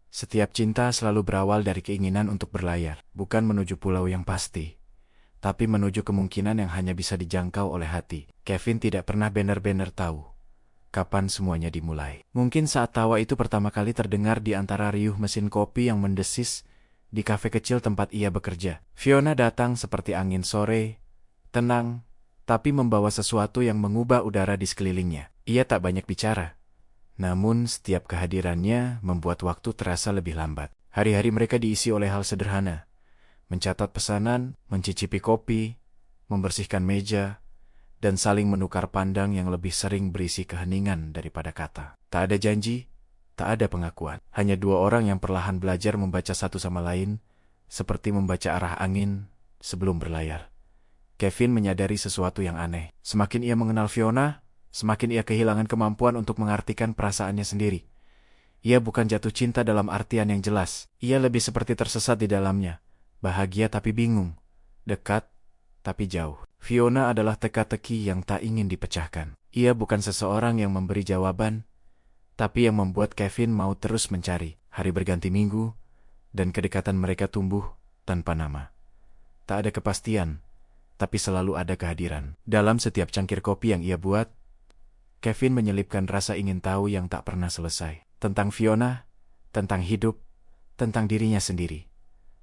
Setiap cinta selalu berawal dari keinginan untuk berlayar, bukan menuju pulau yang pasti, tapi menuju kemungkinan yang hanya bisa dijangkau oleh hati. Kevin tidak pernah benar-benar tahu kapan semuanya dimulai. Mungkin saat tawa itu pertama kali terdengar di antara riuh mesin kopi yang mendesis di kafe kecil tempat ia bekerja. Fiona datang seperti angin sore, tenang, tapi membawa sesuatu yang mengubah udara di sekelilingnya. Ia tak banyak bicara, namun setiap kehadirannya membuat waktu terasa lebih lambat. Hari-hari mereka diisi oleh hal sederhana: mencatat pesanan, mencicipi kopi, membersihkan meja, dan saling menukar pandang yang lebih sering berisi keheningan daripada kata. Tak ada janji, tak ada pengakuan. Hanya dua orang yang perlahan belajar membaca satu sama lain, seperti membaca arah angin sebelum berlayar. Kevin menyadari sesuatu yang aneh. Semakin ia mengenal Fiona, semakin ia kehilangan kemampuan untuk mengartikan perasaannya sendiri. Ia bukan jatuh cinta dalam artian yang jelas. Ia lebih seperti tersesat di dalamnya. Bahagia tapi bingung. Dekat tapi jauh. Fiona adalah teka-teki yang tak ingin dipecahkan. Ia bukan seseorang yang memberi jawaban, tapi yang membuat Kevin mau terus mencari. Hari berganti minggu, dan kedekatan mereka tumbuh tanpa nama. Tak ada kepastian, tapi selalu ada kehadiran. Dalam setiap cangkir kopi yang ia buat, Kevin menyelipkan rasa ingin tahu yang tak pernah selesai. Tentang Fiona, tentang hidup, tentang dirinya sendiri.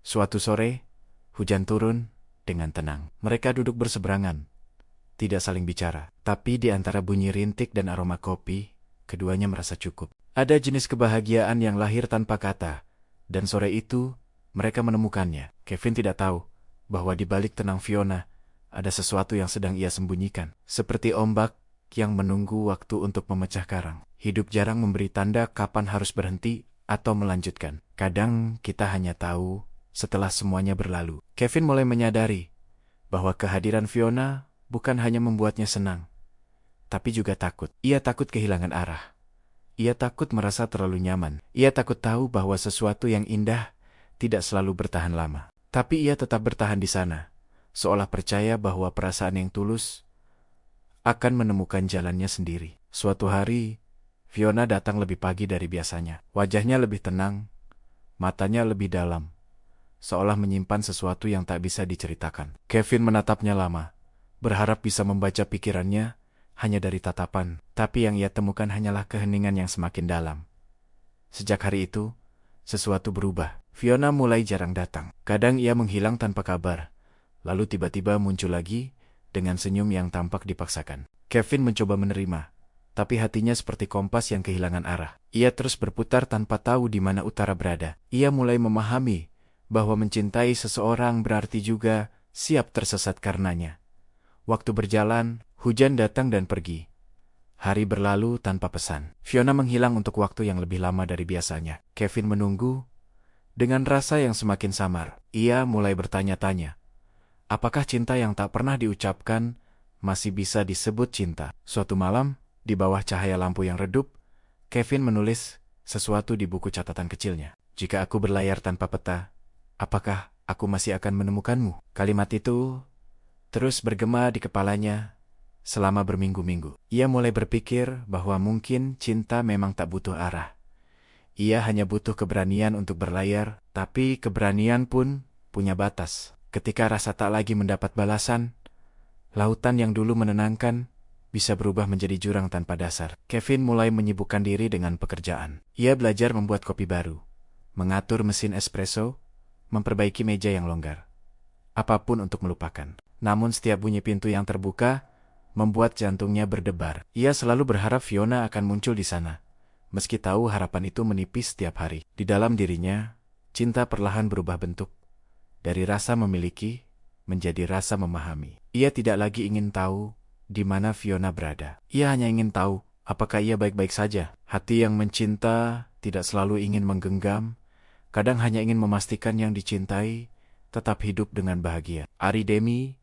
Suatu sore, hujan turun dengan tenang. Mereka duduk berseberangan, tidak saling bicara. Tapi di antara bunyi rintik dan aroma kopi, keduanya merasa cukup. Ada jenis kebahagiaan yang lahir tanpa kata, dan sore itu mereka menemukannya. Kevin tidak tahu bahwa di balik tenang Fiona ada sesuatu yang sedang ia sembunyikan. Seperti ombak yang menunggu waktu untuk memecah karang. Hidup jarang memberi tanda kapan harus berhenti atau melanjutkan. Kadang kita hanya tahu setelah semuanya berlalu. Kevin mulai menyadari bahwa kehadiran Fiona bukan hanya membuatnya senang, tapi juga takut. Ia takut kehilangan arah. Ia takut merasa terlalu nyaman. Ia takut tahu bahwa sesuatu yang indah tidak selalu bertahan lama. Tapi ia tetap bertahan di sana, seolah percaya bahwa perasaan yang tulus akan menemukan jalannya sendiri. Suatu hari, Fiona datang lebih pagi dari biasanya. Wajahnya lebih tenang, matanya lebih dalam, seolah menyimpan sesuatu yang tak bisa diceritakan. Kevin menatapnya lama, berharap bisa membaca pikirannya hanya dari tatapan, tapi yang ia temukan hanyalah keheningan yang semakin dalam. Sejak hari itu, sesuatu berubah. Fiona mulai jarang datang. Kadang ia menghilang tanpa kabar, lalu tiba-tiba muncul lagi dengan senyum yang tampak dipaksakan. Kevin mencoba menerima, tapi hatinya seperti kompas yang kehilangan arah. Ia terus berputar tanpa tahu di mana utara berada. Ia mulai memahami bahwa mencintai seseorang berarti juga siap tersesat karenanya. Waktu berjalan, hujan datang dan pergi. Hari berlalu tanpa pesan. Fiona menghilang untuk waktu yang lebih lama dari biasanya. Kevin menunggu dengan rasa yang semakin samar. Ia mulai bertanya-tanya, apakah cinta yang tak pernah diucapkan masih bisa disebut cinta? Suatu malam, di bawah cahaya lampu yang redup, Kevin menulis sesuatu di buku catatan kecilnya. Jika aku berlayar tanpa peta, apakah aku masih akan menemukanmu? Kalimat itu terus bergema di kepalanya selama berminggu-minggu. Ia mulai berpikir bahwa mungkin cinta memang tak butuh arah. Ia hanya butuh keberanian untuk berlayar, tapi keberanian pun punya batas. Ketika rasa tak lagi mendapat balasan, lautan yang dulu menenangkan bisa berubah menjadi jurang tanpa dasar. Kevin mulai menyibukkan diri dengan pekerjaan. Ia belajar membuat kopi baru, mengatur mesin espresso, memperbaiki meja yang longgar. Apapun untuk melupakan. Namun setiap bunyi pintu yang terbuka membuat jantungnya berdebar. Ia selalu berharap Fiona akan muncul di sana, meski tahu harapan itu menipis setiap hari. Di dalam dirinya, cinta perlahan berubah bentuk. Dari rasa memiliki menjadi rasa memahami. Ia tidak lagi ingin tahu di mana Fiona berada. Ia hanya ingin tahu apakah ia baik-baik saja. Hati yang mencinta tidak selalu ingin menggenggam, kadang hanya ingin memastikan yang dicintai tetap hidup dengan bahagia. Ari Demi,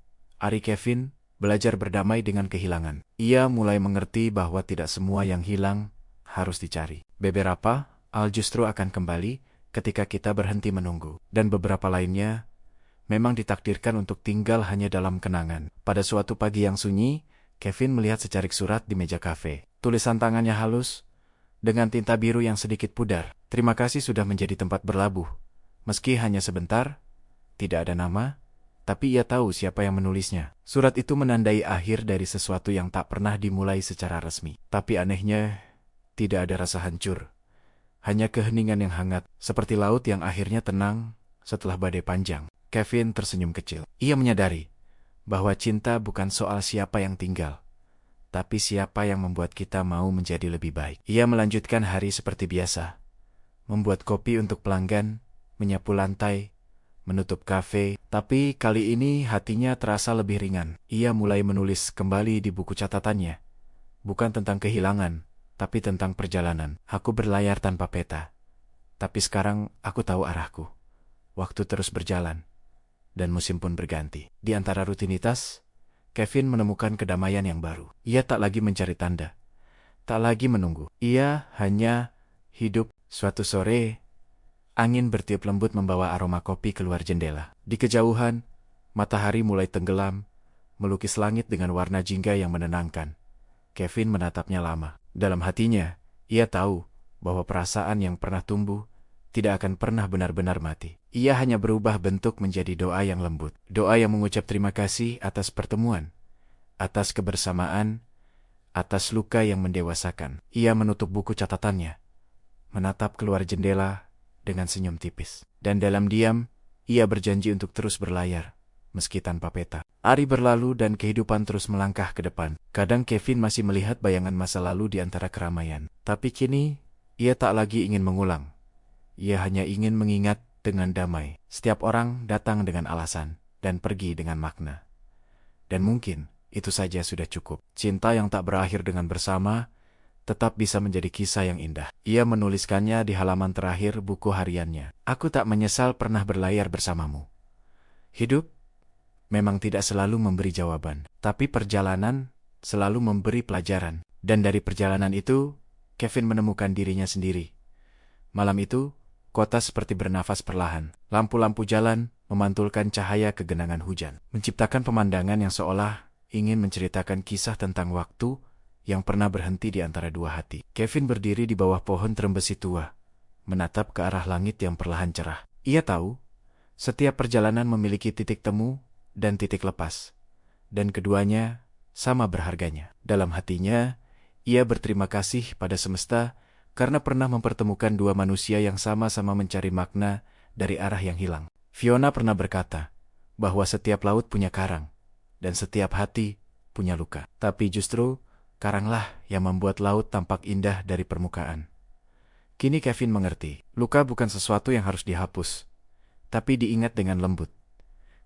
Ari Kevin belajar berdamai dengan kehilangan. Ia mulai mengerti bahwa tidak semua yang hilang harus dicari. Beberapa hal justru akan kembali ketika kita berhenti menunggu. Dan beberapa lainnya memang ditakdirkan untuk tinggal hanya dalam kenangan. Pada suatu pagi yang sunyi, Kevin melihat secarik surat di meja kafe. Tulisan tangannya halus, dengan tinta biru yang sedikit pudar. Terima kasih sudah menjadi tempat berlabuh. Meski hanya sebentar, tidak ada nama, tapi ia tahu siapa yang menulisnya. Surat itu menandai akhir dari sesuatu yang tak pernah dimulai secara resmi. Tapi anehnya, tidak ada rasa hancur. Hanya keheningan yang hangat, seperti laut yang akhirnya tenang setelah badai panjang. Kevin tersenyum kecil. Ia menyadari bahwa cinta bukan soal siapa yang tinggal, tapi siapa yang membuat kita mau menjadi lebih baik. Ia melanjutkan hari seperti biasa. Membuat kopi untuk pelanggan, menyapu lantai, menutup kafe, tapi kali ini hatinya terasa lebih ringan. Ia mulai menulis kembali di buku catatannya. Bukan tentang kehilangan, tapi tentang perjalanan. Aku berlayar tanpa peta. Tapi sekarang aku tahu arahku. Waktu terus berjalan, dan musim pun berganti. Di antara rutinitas, Kevin menemukan kedamaian yang baru. Ia tak lagi mencari tanda, tak lagi menunggu. Ia hanya hidup. Suatu sore, angin bertiup lembut membawa aroma kopi keluar jendela. Di kejauhan, matahari mulai tenggelam, melukis langit dengan warna jingga yang menenangkan. Kevin menatapnya lama. Dalam hatinya, ia tahu bahwa perasaan yang pernah tumbuh tidak akan pernah benar-benar mati. Ia hanya berubah bentuk menjadi doa yang lembut. Doa yang mengucap terima kasih atas pertemuan, atas kebersamaan, atas luka yang mendewasakan. Ia menutup buku catatannya, menatap keluar jendela dengan senyum tipis. Dan dalam diam, ia berjanji untuk terus berlayar, meski tanpa peta. Hari berlalu dan kehidupan terus melangkah ke depan. Kadang Kevin masih melihat bayangan masa lalu di antara keramaian. Tapi kini, ia tak lagi ingin mengulang. Ia hanya ingin mengingat dengan damai. Setiap orang datang dengan alasan, dan pergi dengan makna. Dan mungkin, itu saja sudah cukup. Cinta yang tak berakhir dengan bersama, tetap bisa menjadi kisah yang indah. Ia menuliskannya di halaman terakhir buku hariannya. Aku tak menyesal pernah berlayar bersamamu. Hidup memang tidak selalu memberi jawaban, tapi perjalanan selalu memberi pelajaran. Dan dari perjalanan itu, Kevin menemukan dirinya sendiri. Malam itu, kota seperti bernafas perlahan. Lampu-lampu jalan memantulkan cahaya kegenangan hujan, menciptakan pemandangan yang seolah ingin menceritakan kisah tentang waktu yang pernah berhenti di antara dua hati. Kevin berdiri di bawah pohon terembesi tua, menatap ke arah langit yang perlahan cerah. Ia tahu, setiap perjalanan memiliki titik temu dan titik lepas, dan keduanya sama berharganya. Dalam hatinya, ia berterima kasih pada semesta karena pernah mempertemukan dua manusia yang sama-sama mencari makna dari arah yang hilang. Fiona pernah berkata bahwa setiap laut punya karang, dan setiap hati punya luka. Tapi justru karanglah yang membuat laut tampak indah dari permukaan. Kini Kevin mengerti, luka bukan sesuatu yang harus dihapus, tapi diingat dengan lembut.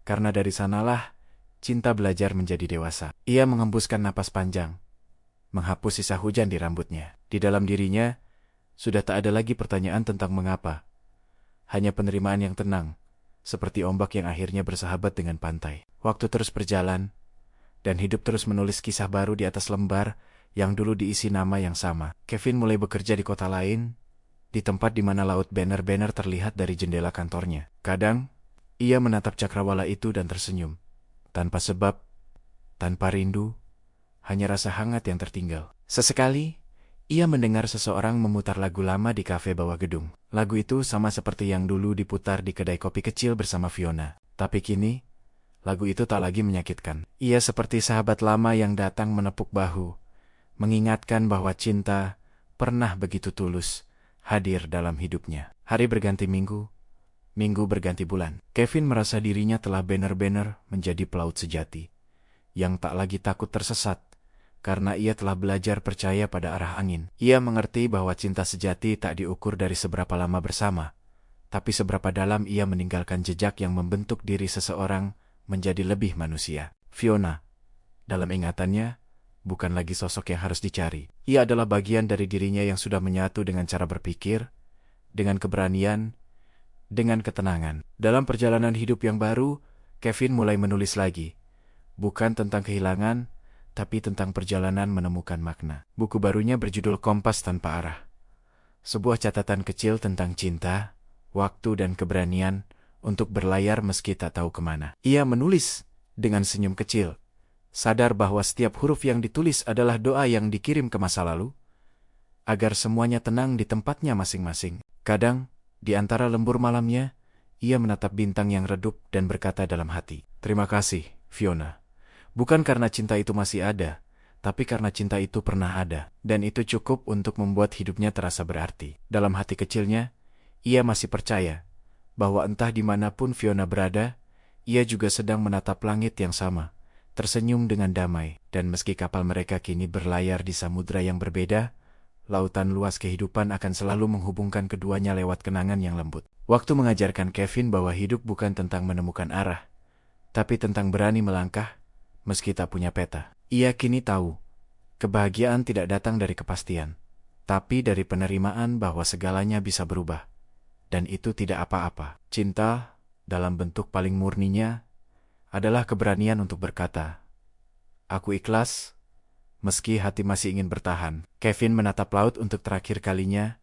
Karena dari sanalah cinta belajar menjadi dewasa. Ia mengembuskan napas panjang, menghapus sisa hujan di rambutnya. Di dalam dirinya, sudah tak ada lagi pertanyaan tentang mengapa. Hanya penerimaan yang tenang, seperti ombak yang akhirnya bersahabat dengan pantai. Waktu terus berjalan, dan hidup terus menulis kisah baru di atas lembar yang dulu diisi nama yang sama. Kevin mulai bekerja di kota lain, di tempat di mana laut banner-banner terlihat dari jendela kantornya. Kadang, ia menatap cakrawala itu dan tersenyum. Tanpa sebab, tanpa rindu, hanya rasa hangat yang tertinggal. Sesekali, ia mendengar seseorang memutar lagu lama di kafe bawah gedung. Lagu itu sama seperti yang dulu diputar di kedai kopi kecil bersama Fiona. Tapi kini, lagu itu tak lagi menyakitkan. Ia seperti sahabat lama yang datang menepuk bahu, mengingatkan bahwa cinta pernah begitu tulus hadir dalam hidupnya. Hari berganti minggu, minggu berganti bulan. Kevin merasa dirinya telah benar-benar menjadi pelaut sejati, yang tak lagi takut tersesat, karena ia telah belajar percaya pada arah angin. Ia mengerti bahwa cinta sejati tak diukur dari seberapa lama bersama, tapi seberapa dalam ia meninggalkan jejak yang membentuk diri seseorang menjadi lebih manusia. Fiona, dalam ingatannya, bukan lagi sosok yang harus dicari. Ia adalah bagian dari dirinya yang sudah menyatu dengan cara berpikir, dengan keberanian, dengan ketenangan. Dalam perjalanan hidup yang baru, Kevin mulai menulis lagi. Bukan tentang kehilangan, tapi tentang perjalanan menemukan makna. Buku barunya berjudul Kompas Tanpa Arah. Sebuah catatan kecil tentang cinta, waktu dan keberanian untuk berlayar meski tak tahu kemana. Ia menulis dengan senyum kecil, sadar bahwa setiap huruf yang ditulis adalah doa yang dikirim ke masa lalu, agar semuanya tenang di tempatnya masing-masing. Kadang, di antara lembur malamnya, ia menatap bintang yang redup dan berkata dalam hati, "Terima kasih, Fiona. Bukan karena cinta itu masih ada, tapi karena cinta itu pernah ada." Dan itu cukup untuk membuat hidupnya terasa berarti. Dalam hati kecilnya, ia masih percaya bahwa entah dimanapun Fiona berada, ia juga sedang menatap langit yang sama, tersenyum dengan damai. Dan meski kapal mereka kini berlayar di samudra yang berbeda, lautan luas kehidupan akan selalu menghubungkan keduanya lewat kenangan yang lembut. Waktu mengajarkan Kevin bahwa hidup bukan tentang menemukan arah, tapi tentang berani melangkah meski tak punya peta. Ia kini tahu, kebahagiaan tidak datang dari kepastian, tapi dari penerimaan bahwa segalanya bisa berubah. Dan itu tidak apa-apa. Cinta, dalam bentuk paling murninya, adalah keberanian untuk berkata, "Aku ikhlas," meski hati masih ingin bertahan. Kevin menatap laut untuk terakhir kalinya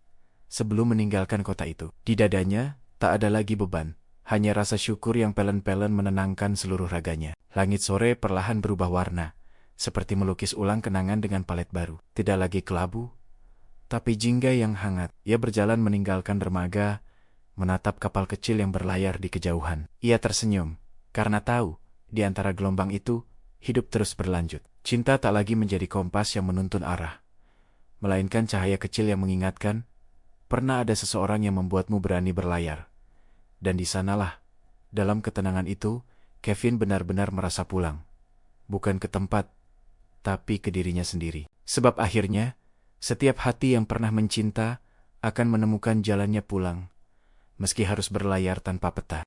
sebelum meninggalkan kota itu. Di dadanya, tak ada lagi beban, hanya rasa syukur yang pelen-pelen menenangkan seluruh raganya. Langit sore perlahan berubah warna, seperti melukis ulang kenangan dengan palet baru. Tidak lagi kelabu, tapi jingga yang hangat. Ia berjalan meninggalkan dermaga, menatap kapal kecil yang berlayar di kejauhan. Ia tersenyum, karena tahu, di antara gelombang itu, hidup terus berlanjut. Cinta tak lagi menjadi kompas yang menuntun arah, melainkan cahaya kecil yang mengingatkan, pernah ada seseorang yang membuatmu berani berlayar. Dan di sanalah, dalam ketenangan itu, Kevin benar-benar merasa pulang. Bukan ke tempat, tapi ke dirinya sendiri. Sebab akhirnya, setiap hati yang pernah mencinta akan menemukan jalannya pulang, meski harus berlayar tanpa peta.